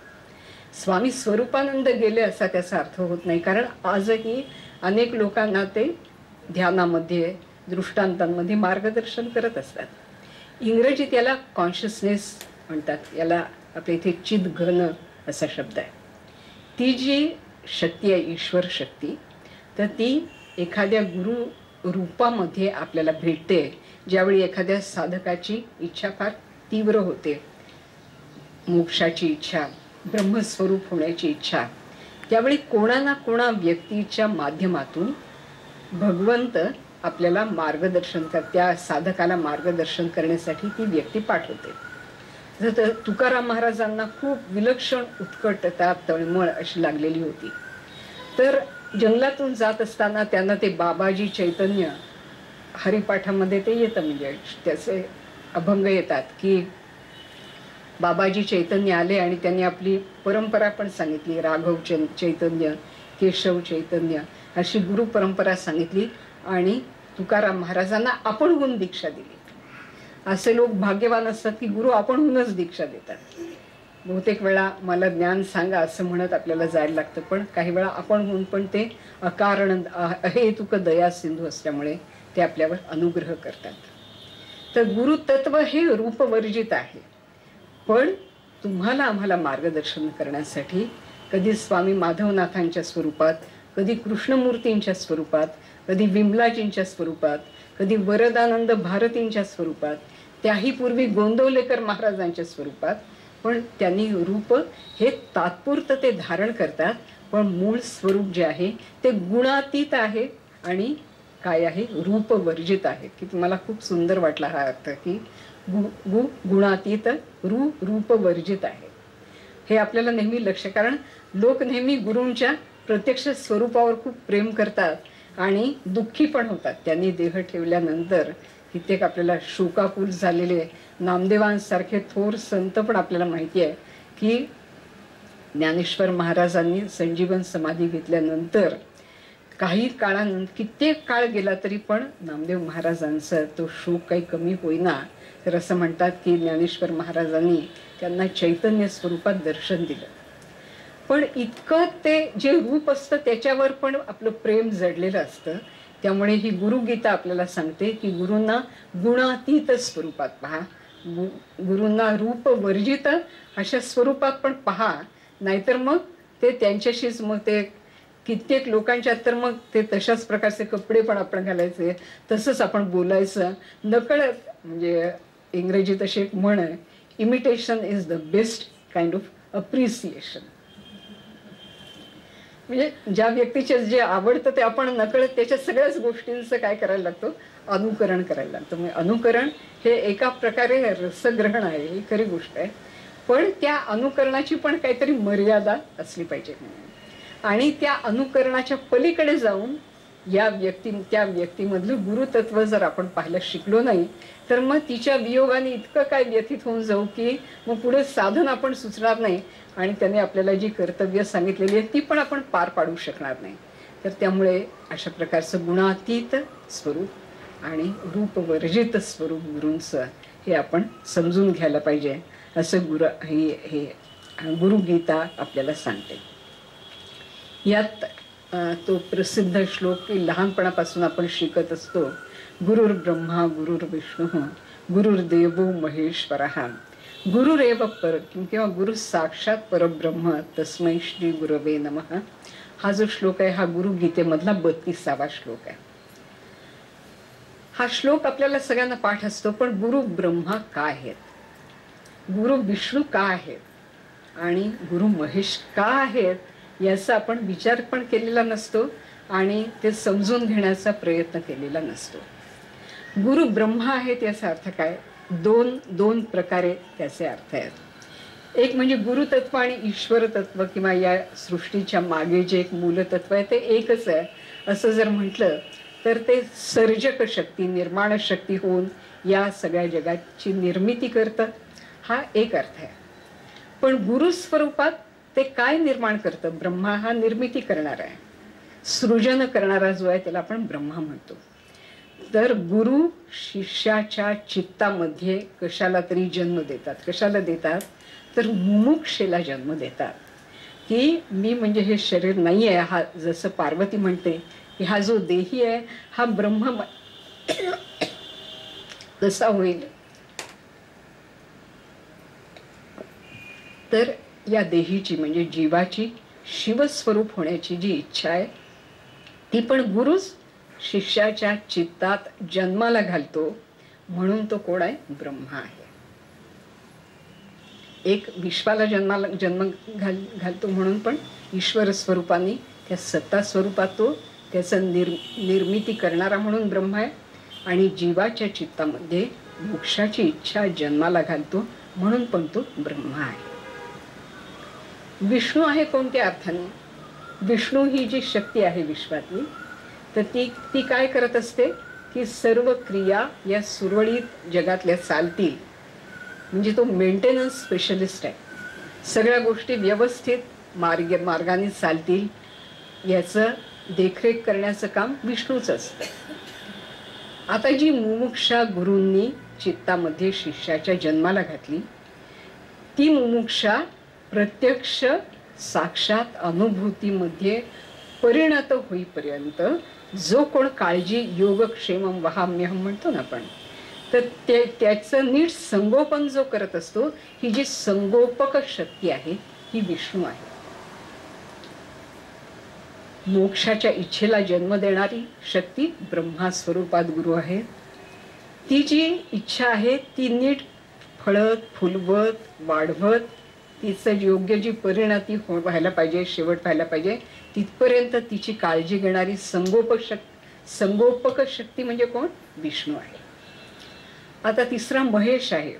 स्वामी स्वरूपानंद गेले असा त्याचा अर्थ होत नाही, कारण आजही अनेक लोकांना ते ध्यानामध्ये, दृष्टांतांमध्ये मार्गदर्शन करत असतात. इंग्रजीत याला कॉन्शियसनेस म्हणतात, याला आपल्या इथे चिद घन असा शब्द आहे. ती जी शक्ती आहे, ईश्वर शक्ती, तर ती एखाद्या गुरु रूपामध्ये आपल्याला भेटते. ज्यावेळी एखाद्या साधकाची इच्छा फार तीव्र होते, मोक्षाची इच्छा, ब्रह्मस्वरूप होण्याची इच्छा, त्यावेळी कोणा ना कोणा व्यक्तीच्या माध्यमातून भगवंत आपल्याला मार्गदर्शन त्या साधकाला मार्गदर्शन करण्यासाठी ती व्यक्ती पाठवते. जर तुकाराम महाराजांना खूप विलक्षण उत्कटता, तळमळ अशी लागलेली होती. तर जंगलातून जात असताना त्यांना ते बाबाजी चैतन्य हरिपाठामध्ये ते येतं, म्हणजे त्याचे अभंग येतात की बाबाजी चैतन्य आले आणि त्यांनी आपली परंपरा पण सांगितली. राघव चैतन्य, केशव चैतन्य अशी गुरु परंपरा सांगितली आणि तुकाराम महाराजांना आपणहून दीक्षा दिली. असे लोक भाग्यवान असतात की गुरु आपणहूनच दीक्षा देतात. बहुतेक वेळा मला ज्ञान सांगा असं म्हणत आपल्याला जायला लागतं, पण काही वेळा आपणहून पण ते अकारण अहेतुक दया सिंधू असल्यामुळे ते आपल्यावर अनुग्रह करतात. तर गुरुतत्व हे रूपवर्जित आहे. पण तुम्हाला आम्हाला मार्गदर्शन करण्यासाठी कधी स्वामी माधवनाथांच्या स्वरूपात, कधी कृष्णमूर्तींच्या स्वरूपात, कधी विमलाजींच्या स्वरूपात, कधी वरदानंद भारतींच्या स्वरूपात, त्याही पूर्वी गोंदवलेकर महाराजांच्या स्वरूपात, पण त्यांनी रूप हे तात्पुरतं ते धारण करतात, पण मूळ स्वरूप जे आहे ते गुणातीत आहे आणि काय आहे? रूपवर्जित आहे. की तुम्हाला खूप सुंदर वाटला हा अर्थ की गुणातीत रूपवर्जित आहे. हे आपल्याला नेहमी लक्ष, कारण लोक नेहमी गुरूंच्या प्रत्यक्ष स्वरूपावर खूप प्रेम करतात आणि दुःखी पण होतात. त्यांनी देह ठेवल्यानंतर कित्येक आपल्याला शोकाकुल झालेले नामदेवांसारखे थोर संत पण आपल्याला माहिती आहे की ज्ञानेश्वर महाराजांनी संजीवन समाधी घेतल्यानंतर काही काळानंतर कित्येक काळ गेला तरी पण नामदेव महाराजांचा तो शोक काही कमी होईना. तर असं म्हणतात की ज्ञानेश्वर महाराजांनी त्यांना चैतन्य स्वरूपात दर्शन दिलं. पण इतकं ते जे रूप असतं त्याच्यावर पण आपलं प्रेम जडलेलं असतं. त्यामुळे ही गुरुगीता आपल्याला सांगते की गुरूंना गुणातीत स्वरूपात पहा, गुरूंना रूप वर्जित अशा स्वरूपात पण पहा, नाहीतर मग ते त्यांच्याशीच मग ते कित्येक लोकांच्यात तर मग ते तशाच प्रकारचे कपडे पण आपण घालायचे, तसंच आपण बोलायचं नकळत. म्हणजे इंग्रजीत अशी एक म्हण आहे, imitation is the best kind of appreciation. म्हणजे ज्या व्यक्तीचे जे आवडतं ते आपण नकळत त्याच्या सगळ्याच गोष्टींचं काय करायला लागतो, अनुकरण करायला लागतं. म्हणजे अनुकरण हे एका प्रकारे रसग्रहण आहे, ही खरी गोष्ट आहे. पण त्या अनुकरणाची पण काहीतरी मर्यादा असली पाहिजे. आणि त्या अनुकरणाच्या पलीकडे जाऊन त्या व्यक्तीमधलं गुरुतत्व जर आपण पाहायला शिकलो नाही तर मग तिच्या वियोगाने इतकं काय व्यथित होऊन जाऊ की मग पुढे साधन आपण सुचणार नाही आणि त्याने आपल्याला जी कर्तव्य सांगितलेली आहेत ती पण आपण पार पाडू शकणार नाही. तर त्यामुळे अशा प्रकारचं गुणातीत स्वरूप आणि रूपवर्जित स्वरूप गुरूंचं हे आपण समजून घ्यायला पाहिजे, असं हे गुरुगीता आपल्याला सांगते. यात तो प्रसिद्ध श्लोक की लहानपणापासून आपण शिकत असतो, गुरुर ब्रह्मा गुरुर विष्णू गुरुर्देवो महेश्वरः गुरुरेव पर किंवा गुरु साक्षात परब्रह्म तस्मै श्री गुरवे नमः. हा जो श्लोक आहे हा गुरुगीतेमधला 32वा श्लोक आहे. हा श्लोक आपल्याला सगळ्यांना पाठ असतो, पण गुरु ब्रह्मा काय आहेत, गुरु विष्णू का आहेत आणि गुरु महेश का आहेत याचा आपण विचार पण केलेला नसतो आणि ते समजून घेण्याचा प्रयत्न केलेला नसतो. गुरु ब्रह्मा आहेत याचा अर्थ काय, दोन प्रकारे त्याचे अर्थ आहेत. एक म्हणजे गुरुतत्व आणि ईश्वर तत्व किंवा या सृष्टीच्या मागे जे एक मूलतत्व आहे ते एकच आहे असं जर म्हटलं तर ते सर्जक शक्ती निर्माण शक्ती होऊन या सगळ्या जगाची निर्मिती करतं, हा एक अर्थ आहे. पण गुरु स्वरूपात ते काय निर्माण करतं, ब्रह्मा हा निर्मिती करणारा आहे, सृजन करणारा जो आहे त्याला आपण ब्रह्मा म्हणतो. तर गुरु शिष्याच्या चित्तामध्ये कशाला तरी जन्म देतात. कशाला देतात तर मुमुक्षेला जन्म देतात की मी म्हणजे हे शरीर नाही आहे, हा जसं पार्वती म्हणते की हा जो देही आहे हा ब्रह्म कसा होईल. तर या देहीची म्हणजे जीवाची शिवस्वरूप होण्याची जी इच्छा आहे ती पण गुरुच शिष्याच्या चित्तात जन्माला घालतो, म्हणून तो कोण आहे, ब्रह्मा आहे. एक विश्वाला जन्म घालतो म्हणून पण ईश्वर स्वरूपाने त्या सत्ता स्वरूपात तो त्याचं निर्मिती करणारा म्हणून ब्रह्मा आहे आणि जीवाच्या चित्तामध्ये मोक्षाची इच्छा जन्माला घालतो म्हणून पण तो ब्रह्मा आहे. विष्णू आहे कोणत्या अर्थाने, विष्णू ही जी शक्ती आहे विश्वातली तर ती काय करत असते की सर्व क्रिया या सुरळीत जगातल्या चालतील, म्हणजे तो मेंटेनन्स स्पेशलिस्ट आहे. सगळ्या गोष्टी व्यवस्थित मार्गाने चालतील याचं देखरेख करण्याचं काम विष्णूच असतं. आता जी मुमुक्षा गुरूंनी चित्तामध्ये शिष्याच्या जन्माला घातली ती मुमुक्षा प्रत्यक्ष साक्षात अनुभूतीमध्ये परिणत होईपर्यंत जो कोण काळजी योगक्षेमम वहाम्यहम म्हणतो ना आपण, तर त्याचं नीट संगोपन जो करत असतो ही जी संगोपक शक्ती आहे ही विष्णू आहे. मोक्षाच्या इच्छेला जन्म देणारी शक्ती ब्रह्मा स्वरूपात गुरु आहे. ती जी इच्छा आहे ती नीट फळत फुलवत वाढवत तिचं योग्य जी परिणती व्हायला पाहिजे, शेवट व्हायला पाहिजे तिथपर्यंत तिची काळजी घेणारी संगोपक शक्ती म्हणजे कोण, विष्णू आहे. आता तिसरा महेश आहे.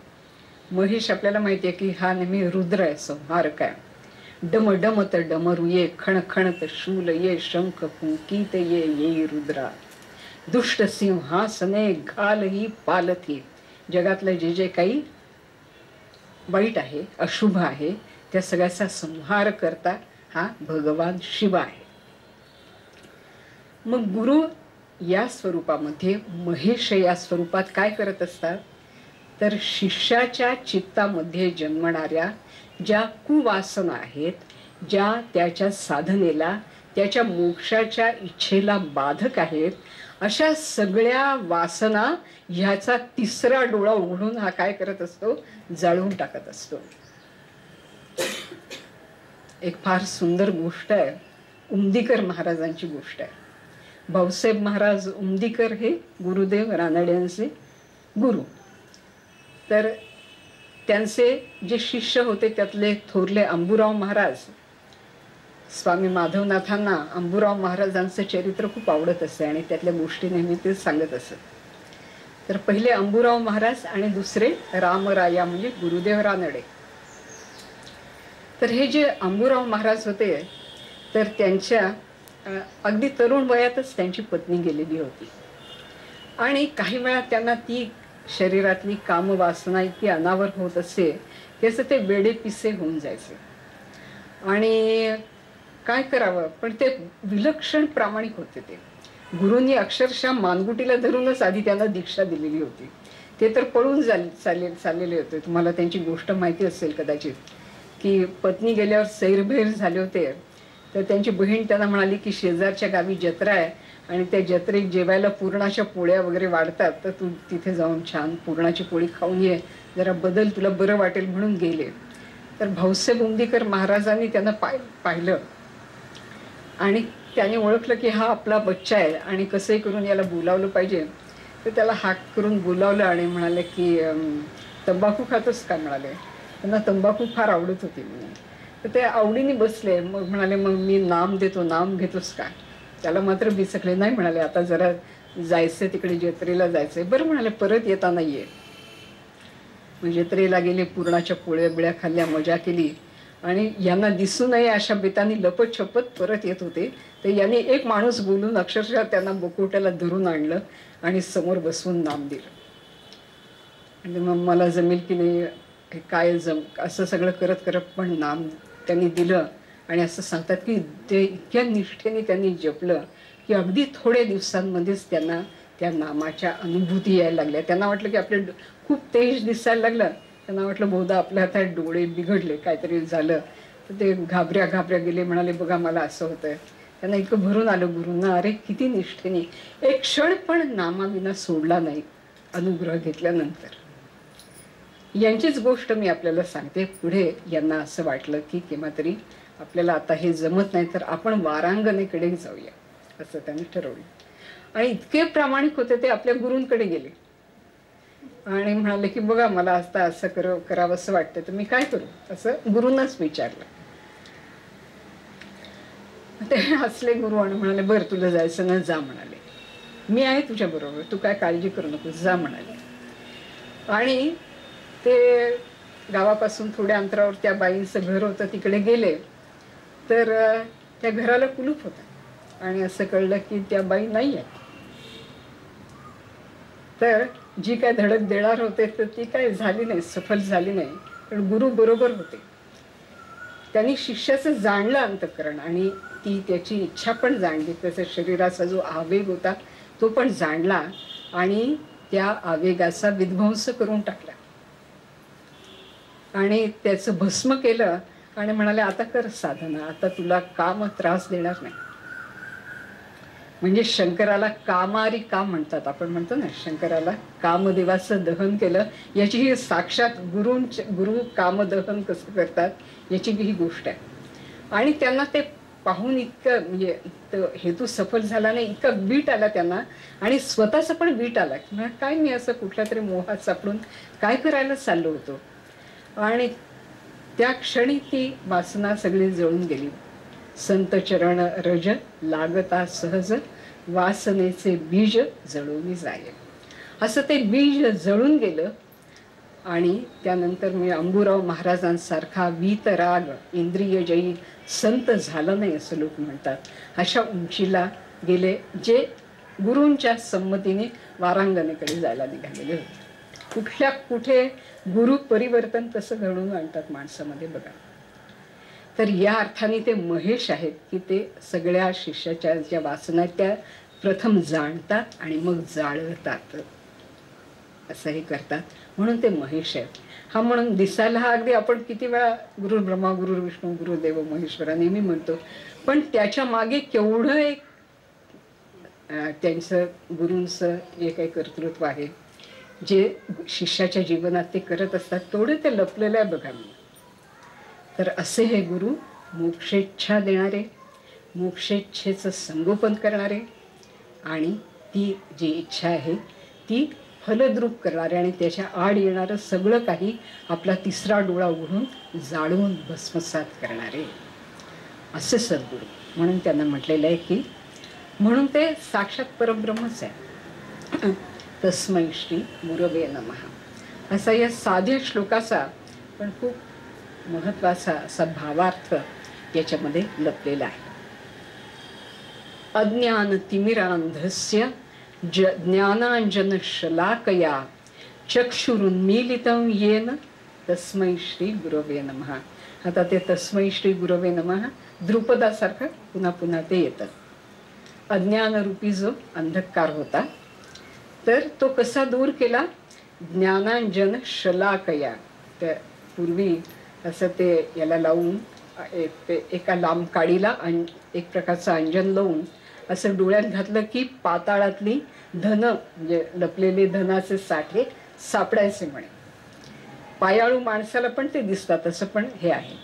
महेश आपल्याला माहिती आहे की हा नेहमी रुद्र आहे, संहारक आहे. डम डम तर डमरू ये, खण खण तर शूल ये, शंख फुंकीत ये रुद्रा. दुष्ट सिंहासने घालही पालथी. जगातलं जे जे काही वाईट आहे, अशुभ आहे, त्या सगळ्याचा संहार करता हा भगवान शिव आहे. मग गुरु या स्वरूपामध्ये, महेश या स्वरूपात काय करत असतात तर शिष्याच्या चित्तामध्ये जन्मणाऱ्या ज्या कुवासना आहेत, ज्या त्याच्या साधनेला, त्याच्या मोक्षाच्या इच्छेला बाधक आहेत, अशा सगळ्या वासना ह्याचा तिसरा डोळा उघडून हा काय करत असतो, जाळून टाकत असतो. एक फार सुंदर गोष्ट आहे, उमदीकर महाराजांची गोष्ट आहे. भाऊसाहेब महाराज उमदीकर हे गुरुदेव रानड्यांचे गुरु. तर त्यांचे जे शिष्य होते त्यातले थोरले अंबुराव महाराज, स्वामी माधवनाथांना अंबुराव महाराजांचं चरित्र खूप आवडत असे आणि त्यातल्या गोष्टी नेहमी ते सांगत असत. तर पहिले अंबुराव महाराज आणि दुसरे रामराया म्हणजे गुरुदेव रानडे. तर हे जे अंबुराव महाराज होते तर त्यांच्या अगदी तरुण वयातच त्यांची पत्नी गेलेली होती आणि काही वेळा त्यांना ती शरीरातली कामवासना इतकी अनावर होत असे की असं ते वेडे पिसे होऊन जायचे. आणि काय करावं, पण ते विलक्षण प्रामाणिक होते. ते गुरूंनी अक्षरशः मानगुटीला धरूनच आधी त्यांना दीक्षा दिलेली होती. ते तर पळून चाललेले होते. तुम्हाला त्यांची गोष्ट माहिती असेल कदाचित, की पत्नी गेल्यावर सैरभैर झाले होते. तर त्यांची बहीण त्यांना म्हणाली की शेजारच्या गावी जत्रा आहे आणि त्या जत्रेत जेवायला पुरणाच्या पोळ्या वगैरे वाढतात, तर तू तिथे जाऊन छान पुरणाची पोळी खाऊन ये, जरा बदल, तुला बरं वाटेल म्हणून गेले. तर भाऊसाहेब उमदीकर महाराजांनी त्यांना पाहिलं आणि त्याने ओळखलं की हा आपला बच्चा आहे आणि कसंही करून याला बोलावलं पाहिजे. तर त्याला हाक करून बोलावलं आणि म्हणाले की तंबाखू खातोस का, म्हणाले. त्यांना तंबाखू फार आवडत होती म्हणून. तर ते आवडीने बसले. मग म्हणाले मग मी नाम देतो, नाम घेतोस का. त्याला मात्र बिचकले. नाही म्हणाले, आता जरा जायचं तिकडे जत्रेला जायचंय. बरं म्हणाले, परत येता नाहीये. मग जत्रेला गेले, पुरणाच्या पोळ्या बिळ्या खाल्ल्या, मजा केली आणि यांना दिसू नये अशा बेतानी लपत छपत परत येत होते. तर यांनी एक माणूस बोलून अक्षरशः त्यांना बोकोट्याला धरून आणलं आणि समोर बसवून नाम दिलं. आणि मग मला जमेल की नाही, हे काय असं सगळं करत करत पण नाम त्यांनी दिलं. आणि असं सांगतात की ते इतक्या निष्ठेने त्यांनी जपलं की अगदी थोड्या दिवसांमध्येच त्यांना त्या नामाच्या अनुभूती यायला लागल्या. त्यांना वाटलं की आपले खूप तेज दिसायला लागलं. त्यांना वाटलं बहुधा आपल्या हातात डोळे बिघडले, काहीतरी झालं. तर ते घाबऱ्या गेले. म्हणाले बघा मला असं होतंय. त्यांना इतकं भरून आलं गुरूंना. अरे किती निष्ठेने, एक क्षण पण नामाविना सोडला नाही अनुग्रह घेतल्यानंतर. यांचीच गोष्ट मी आपल्याला सांगते. पुढे यांना असं वाटलं की केव्हा तरी आपल्याला आता हे जमत नाही तर आपण वारांगणेकडे जाऊया, असं त्यांनी ठरवलं. आणि इतके प्रामाणिक होते ते आपल्या गुरूंकडे गेले आणि म्हणाले की बघा मला आता असं करावं असं वाटतं, तर मी काय करू, असं गुरूंनाच विचारलं. ते हसले गुरु आणि म्हणाले बरं तुला जायचं ना, जा म्हणाले, मी आहे तुझ्या बरोबर, तू काय काळजी करू नको, जा म्हणाले. आणि ते गावापासून थोड्या अंतरावर त्या बाईंचं घर होतं, तिकडे गेले. तर त्या घराला कुलूप होतं आणि असं कळलं की त्या बाई नाही आहेत. तर जी काय धडक देणार होते तर ती काय झाली नाही, सफल झाली नाही. पण गुरु बरोबर होते. त्यांनी शिष्याचं जाणलं अंतःकरण आणि ती त्याची इच्छा पण जाणली. त्याचा शरीराचा जो आवेग होता तो पण जाणला आणि त्या आवेगाचा विध्वंस करून टाकला आणि त्याचं भस्म केलं आणि म्हणाले आता कर साधना, आता तुला काम त्रास देणार नाही. म्हणजे शंकराला कामारी काम म्हणतात. आपण म्हणतो ना शंकराला कामदेवाचं दहन केलं. याची ही साक्षात गुरु कामदहन कसं करतात याची ही गोष्ट आहे. आणि त्यांना ते पाहून इतकं म्हणजे हेतू सफल झाला नाही, इतका वीट आला त्यांना आणि स्वतःचा पण वीट आला की काय मी असं कुठल्या तरी मोहात सापडून काय करायला चाललो होतो. आणि त्या क्षणी ती वासना सगळी जळून गेली. संत चरण रज लागता सहज, वासनेचे बीज जळून जाये. असं ते बीज जळून गेलं. आणि त्यानंतर मी अंबुराव महाराजांसारखा वीतराग इंद्रिय जयी संत झाला नाही असं लोक म्हणतात. अशा उंचीला गेले जे गुरूंच्या संमतीने वारांगणेकडे जायला निघालेले होते. कुठल्या कुठे गुरु परिवर्तन कसं घडवून आणतात माणसामध्ये बघा. तर या अर्थाने ते महेश आहेत की ते सगळ्या शिष्याच्या ज्या वासना त्या प्रथम जाणतात आणि मग जाळतात, असंही करतात, म्हणून ते महेश आहेत. हा म्हणून दिसायला हा अगदी आपण किती वेळा गुरु ब्रह्मा गुरु विष्णू गुरुदेव महेश्वरा नेहमी म्हणतो, पण त्याच्या मागे केवढं एक त्यांचं गुरूंचं जे काही कर्तृत्व आहे, जे शिष्याच्या जीवनात ते करत असतात, तेवढं ते लपलेलं आहे बघा मी. तर असे हे गुरु मोक्षेच्छा देणारे, मोक्षेच्छेचं संगोपन करणारे आणि ती जी इच्छा आहे ती फलद्रूप करणारे आणि त्याच्या आड येणारं सगळं काही आपला तिसरा डोळा उघडून जाळून भस्मसात करणारे असे सद्गुरू. म्हणून त्यांना म्हटलेलं आहे की म्हणून ते साक्षात परब्रह्मच आहे. तस्मै श्री गुरवे नमः असा या साध्या श्लोकाचा पण खूप महत्त्वाचा असा भावार्थ याच्यामध्ये लपलेला आहे. अज्ञान तिमिरांधस्य ज्ञानांजन शलाकया चक्षुरुन्मीलितं येन तस्मै श्री गुरवे नमः. आता ते तस्मै श्री गुरवे नमः द्रुपदासारखं पुन्हा पुन्हा ते येतं. अज्ञानरूपी जो अंधकार होता तर तो कसा दूर केला? ज्ञानांजन शलाकया. त्या पूर्वी असं ते याला लावून एका लांब काडीला एक प्रकारचं अंजन लावून असं डोळ्यात घातलं की पाताळातली धन म्हणजे लपलेले धनाचे साठे सापडायचे म्हणे. पायाळू माणसाला पण ते दिसतात असं पण हे आहे.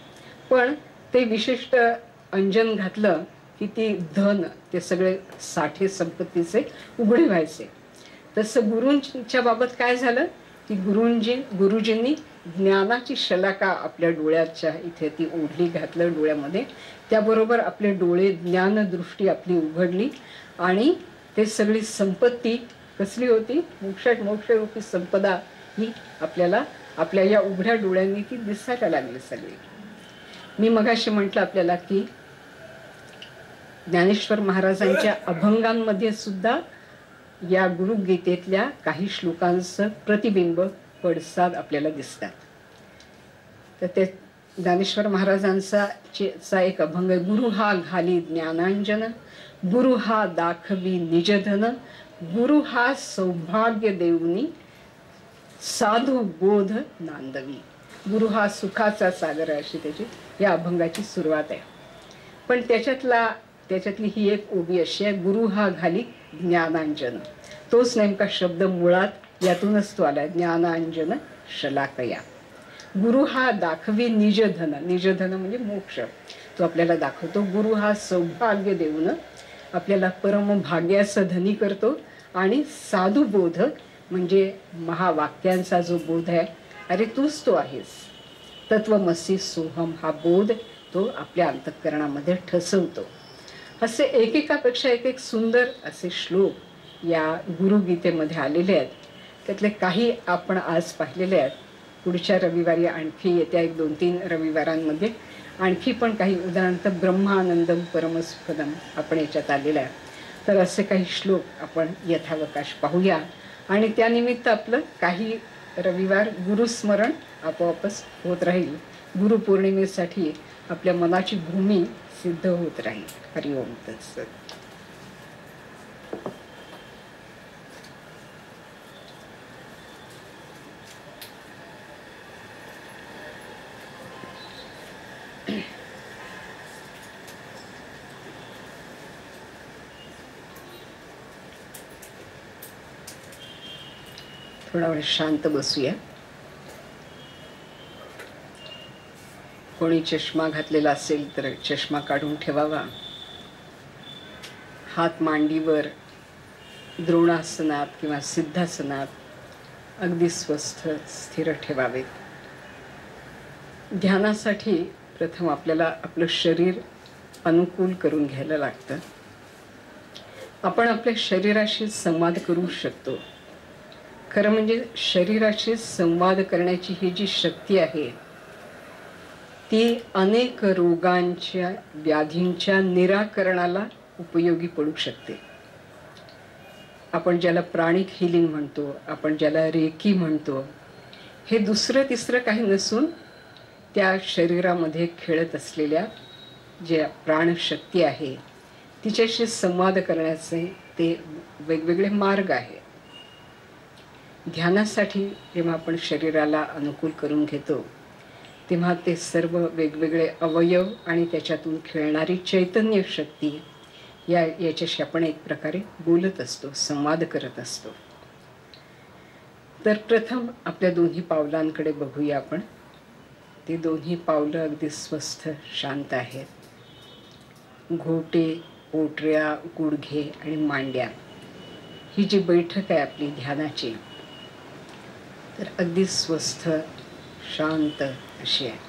पण ते विशिष्ट अंजन घातलं की ती धन ते सगळे साठे संपत्तीचे उघडे व्हायचे. तसं गुरूंच्या बाबत काय झालं की गुरुजींनी ज्ञानाची शलाका आपल्या डोळ्याच्या इथे ती ओढली घातलं डोळ्यामध्ये. त्याबरोबर आपले डोळे ज्ञानदृष्टी आपली उघडली आणि ते सगळी संपत्ती कसली होती? मोक्षरूपी संपदा ही आपल्याला आपल्या या उघड्या डोळ्यांनी ती दिसायला लागली सगळी. मी मगाशी म्हटलं आपल्याला की ज्ञानेश्वर महाराजांच्या अभंगांमध्ये सुद्धा या गुरुगीतेतल्या काही श्लोकांचं प्रतिबिंब पडसाद आपल्याला दिसतात. तर ते ज्ञानेश्वर महाराजांचा एक अभंग आहे. गुरु हा घाली ज्ञानांजन, गुरु हा दाखवी निजधन, गुरु हा सौभाग्य देऊनी, साधू बोध नांदवी. गुरु हा सुखाचा सागर अशी त्याची या अभंगाची सुरुवात आहे. पण त्याच्यातली ही एक ओबी अशी आहे, गुरु हा घाली ज्ञानांजन. तोच नेमका शब्द मुळात यातूनच तो आला, ज्ञानांजन शलाकया. गुरु हा दाखवी निजधन, निजधन म्हणजे मोक्ष, तो आपल्याला दाखवतो. गुरु हा सौभाग्य देऊन आपल्याला परमभाग्याचं धनी करतो आणि साधू बोध म्हणजे महावाक्यांचा जो बोध आहे, अरे तूच तो आहेस, तत्वमसी सोहम हा बोध तो आपल्या अंतःकरणामध्ये ठसवतो. असे एकेकापेक्षा एक सुंदर असे श्लोक या गुरुगीतेमध्ये आलेले आहेत. त्यातले काही आपण आज पाहिलेले आहेत. पुढच्या रविवारी आणखी येत्या 1-2-3 रविवारांमध्ये आणखी पण काही, उदाहरणार्थ ब्रह्मानंदम परमसुखदम आपण याच्यात आलेलं आहे. तर असे काही श्लोक आपण यथावकाश पाहूया आणि त्यानिमित्त आपलं काही रविवार गुरुस्मरण आपोआपच होत राहील. गुरुपौर्णिमेसाठी आपल्या मनाची भूमी सिद्ध होत राहील. हरिओम तत्सत. थोडा वेळ शांत बसूया. कोणी चष्मा घातलेला असेल तर चष्मा काढून ठेवावा. हात मांडीवर द्रोणासनात किंवा सिद्धासनात अगदी स्वस्थ स्थिर ठेवावेत. ध्यानासाठी प्रथम आपल्याला आपलं शरीर अनुकूल करून घ्यायला लागतं. आपण आपल्या शरीराशी संवाद करू शकतो. खरं म्हणजे शरीराशी संवाद करण्याची ही जी शक्ती आहे ती अनेक रोगांच्या व्याधींच्या निराकरणाला उपयोगी पडू शकते. आपण ज्याला प्राणिक हिलिंग म्हणतो, आपण ज्याला रेकी म्हणतो, हे दुसरं तिसरं काही नसून त्या शरीरामध्ये खेळत असलेल्या ज्या प्राणशक्ती आहे तिच्याशी संवाद करण्याचे ते वेगवेगळे मार्ग आहेत. ध्यानासाठी जेव्हा आपण शरीराला अनुकूल करून घेतो तेव्हा ते सर्व वेगवेगळे अवयव आणि त्याच्यातून खेळणारी चैतन्य शक्ती याच्याशी आपण एक प्रकारे बोलत असतो, संवाद करत असतो. तर प्रथम आपल्या दोन्ही पावलांकडे बघूया आपण. ते दोन्ही पावलं अगदी स्वस्थ शांत आहेत. घोटे, पोटऱ्या, गुडघे आणि मांड्या ही जी बैठक आहे आपली ध्यानाची, तर अगदी स्वस्थ शांत अशी आहे.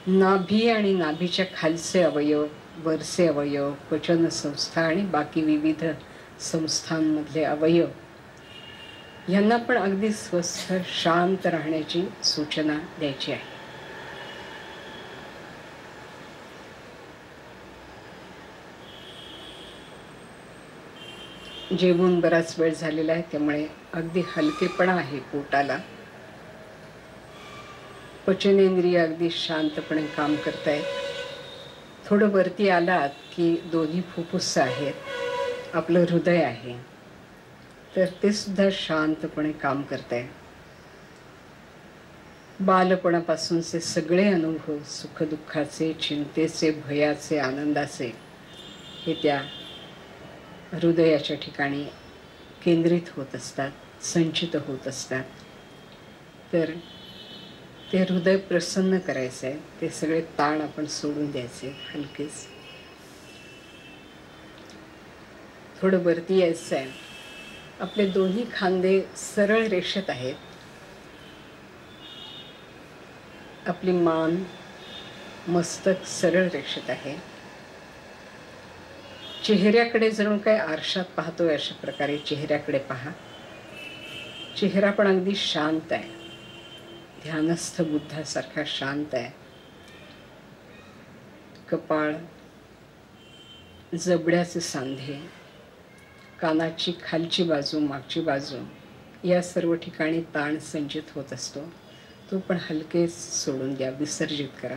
नाभी आणि नाभीच्या खालचे अवयव, वरचे अवयव, पचन संस्था आणि बाकी विविध संस्थांमधले अवयव यांना पण अगदी स्वस्थ शांत राहण्याची सूचना द्यायची आहे. जेवून बराच वेळ झालेला आहे त्यामुळे अगदी हलकेपणा आहे पोटाला. पचनेंद्रिय अगदी शांतपणे काम करतायत. थोडं वरती आलात की दोन्ही फुफ्फुस आहेत, आपलं हृदय आहे, तर ते सुद्धा शांतपणे काम करताय. बालपणापासूनचे सगळे अनुभव, सुखदुःखाचे, चिंतेचे, भयाचे, आनंदाचे, हे त्या हृदयाच्या ठिकाणी केंद्रित होत असतात, संचित होत असतात. तर ते हृदय प्रसन्न करायचं आहे. ते सगळे ताण आपण सोडून द्यायचे, हलकेच. थोडं वरती यायचं आहे. आपले दोन्ही खांदे सरळ रेषेत आहेत. आपली मान, मस्तक सरळ रेषेत आहे. चेहऱ्याकडे जणू काय आरशात पाहतोय अशा प्रकारे चेहऱ्याकडे पहा. चेहरा पण अगदी शांत आहे, ध्यानस्थ बुद्धासारखा शांत आहे. कपाळ, जबड्याचे सांधे, कानाची खालची बाजू, मागची बाजू, या सर्व ठिकाणी ताण संचित होत असतो. तो पण हलकेच सोडून द्या, विसर्जित करा.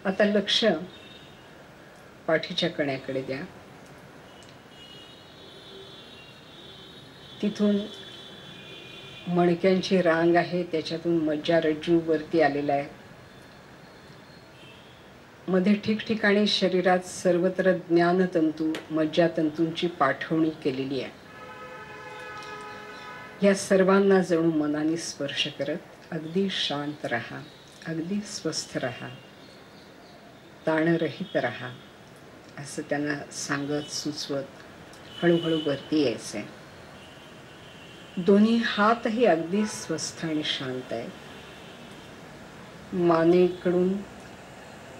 आता लक्ष पाठीच्या कण्याकडे द्या. तिथून मणक्यांची रांग आहे, त्याच्यातून मज्जारज्जू वरती आलेला आहे. मध्ये ठिकठिकाणी शरीरात सर्वत्र ज्ञानतंतू, मज्जातंतूंची पाठवणी केलेली आहे. या सर्वांना जणू मनाने स्पर्श करत अगदी शांत रहा, अगदी स्वस्थ रहा, ताणरहित रहा, असं त्यांना सांगत सुचवत हळूहळू वरती यायचंय. दोन्ही हातही अगदी स्वस्थ आणि शांत आहेत. मानेकडून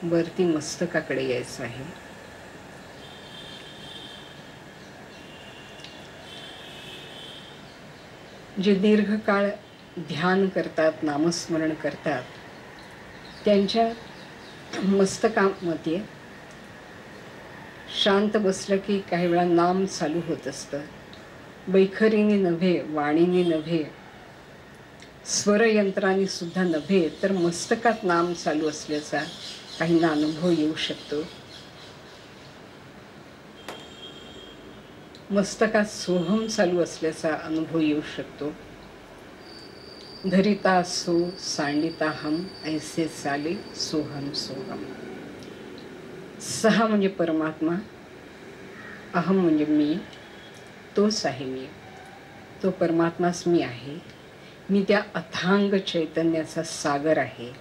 वरती मस्तकाकडे यायचं आहे. जे दीर्घकाळ ध्यान करतात, नामस्मरण करतात, त्यांच्या मस्तकामध्ये शांत बसलं की काही वेळा नाम चालू होत असतं. बैखरीने नव्हे, वाणीने नव्हे, स्वरयंत्राने सुद्धा नव्हे, तर मस्तकात नाम चालू असल्याचा काहींना अनुभव येऊ शकतो. मस्तकात सोहम चालू असल्याचा अनुभव येऊ शकतो. धरिता सो सांडिता हम ऐसे चाले सोहम सोहम. सहा म्हणजे परमात्मा, अहम म्हणजे मी, तोच आहे मी, तो परमात्माच मी आहे. मी त्या अथांग चैतन्याचा सागर आहे.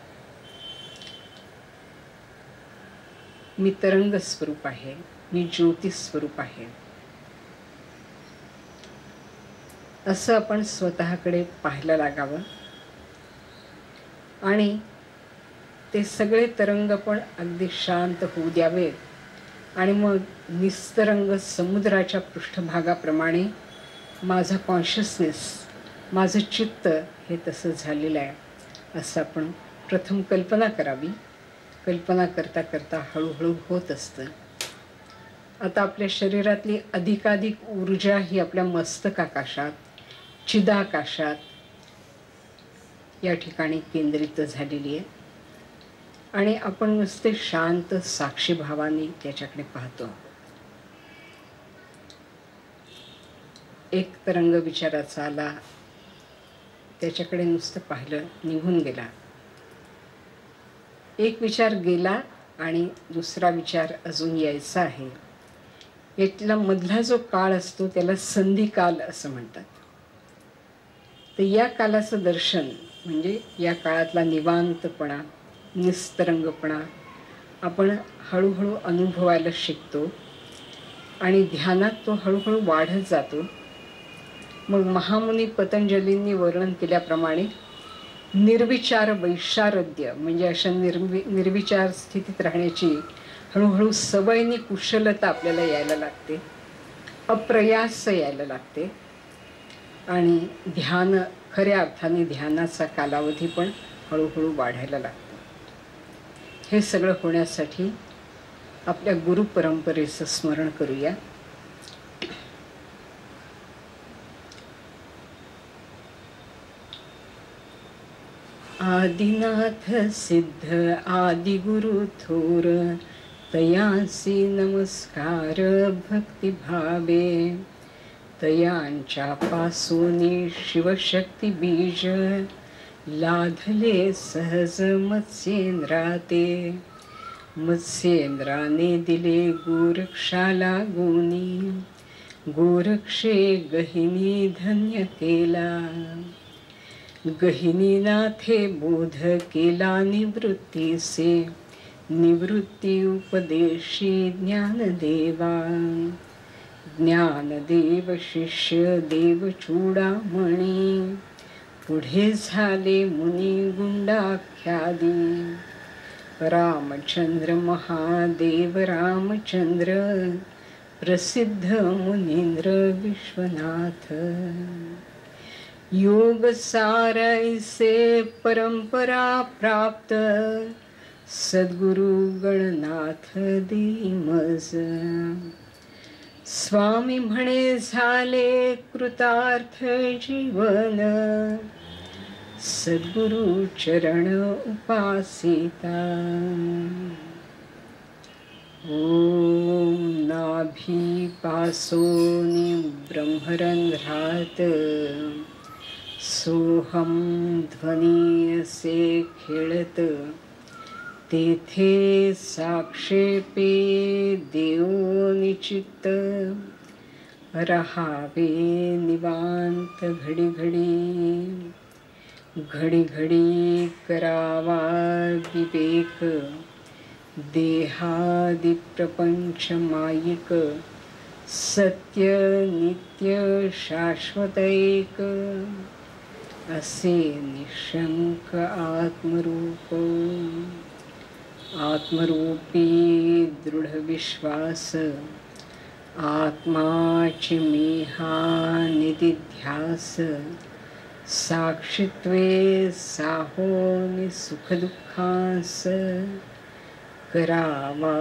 मी तरंग स्वरूप आहे, मी ज्योती स्वरूप आहे. असं आपण स्वतःकडे पाहायला लागावं आणि ते सगळे तरंग पण अगदी शांत होऊ द्यावेत आणि मग निस्तरंग समुद्राच्या पृष्ठभागाप्रमाणे माझा कॉन्शियसनेस, माझं चित्त हे तसं झालेलं आहे असं आपण प्रथम कल्पना करावी. कल्पना करता करता हळूहळू होत असतं. आता आपल्या शरीरातली अधिकाधिक ऊर्जा ही आपल्या मस्तकाकाशात, चिदाकाशात या ठिकाणी केंद्रित झालेली आहे आणि आपण नुसते शांत साक्षी भावाने त्याच्याकडे पाहतो. एक तरंग विचाराचा आला, त्याच्याकडे नुसतं पाहिलं, निघून गेला. एक विचार गेला आणि दुसरा विचार अजून यायचा आहे. यातला मधला जो काळ असतो त्याला संधी काल असं म्हणतात. तर या कालाचं दर्शन म्हणजे या काळातला निवांतपणा, निस्तरंगपणा आपण हळूहळू अनुभवायला शिकतो आणि ध्यानात तो हळूहळू वाढत जातो. मग महामुनी पतंजलींनी वर्णन केल्याप्रमाणे निर्विचार वैशारद्य म्हणजे अशा निर्विचार स्थितीत राहण्याची हळूहळू सवयनी कुशलता आपल्याला यायला लागते, अप्रयास यायला लागते आणि ध्यान, खऱ्या अर्थाने ध्यानाचा कालावधी पण हळूहळू वाढायला लागतो. हे सगळं होण्यासाठी आपल्या गुरुपरंपरेचं स्मरण करूया. आदिनाथ सिद्ध आदिगुरु थोर, तयांसी नमस्कार भक्तिभावे. तयांच्या पासूनी शिवशक्ती बीज, लाधले सहज मत्स्येंद्राते. मत्स्येंद्राने दिले गोरक्षाला गुणी, गोरक्षे गहिनी धन्य केला. गहिनीनाथे बोध केला निवृत्तीसे, निवृत्ती उपदेशी ज्ञानदेवा. ज्ञानदेव शिष्य देव चूडामणी, पुढे झाले मुनी गुंडाख्यादी. रामचंद्र महादेव रामचंद्र, प्रसिद्ध मुनींद्र विश्वनाथ. योग सारायसे परंपरा प्राप्त, सद्गुरु गणनाथ धीमज. स्वामी म्हणे झाले कृतार्थ जीवन, सद्गुरु चरण उपासिता. ओम नाभी पासोनी ब्रह्मरंध्रात, सोहम ध्वनी असे खेळत. तेथे साक्षेपे देव निचित्त, रहावे निवांत घडी घडी. घडी घडी करावा विवेक, देहादि प्रपंच मायिक. सत्य नित्य शाश्वत एक, असे निशंक आत्मरूप. आत्मरूपी दृढ विश्वास, आत्माची मी हा निधिध्यास. साक्षित्वे साहोनी सुखदुःखास, करावा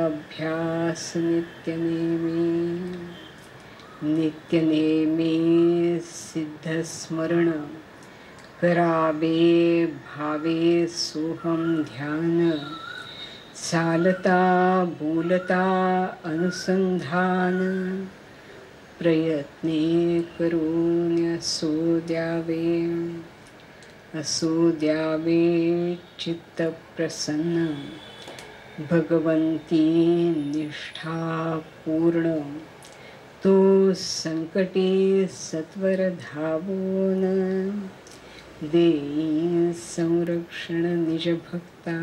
अभ्यास नित्यनेमी. नित्यनेमी सिद्धस्मरण, करावे भावे सोहम ध्यान. चालता बोलता अनुसंधान, प्रयत्ने करून असो द्यावे. असो द्यावे चित्त प्रसन्न, भगवंती निष्ठा पूर्ण. तो संकटी सत्वर धावून, देई संरक्षण निज भक्ता.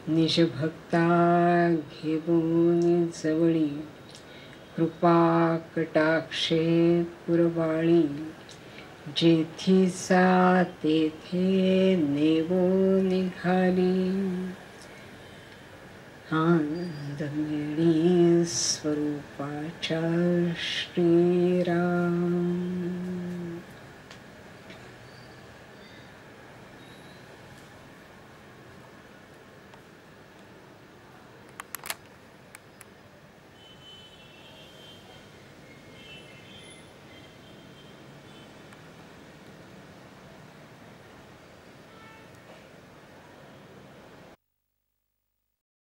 निज भक्ता घेऊन जवळी, कृपा कटाक्षे पुरवाळी. जेथीचा तेथे नेवो निघाली, आनंदमिळी स्वरूपाच्या श्रीराम.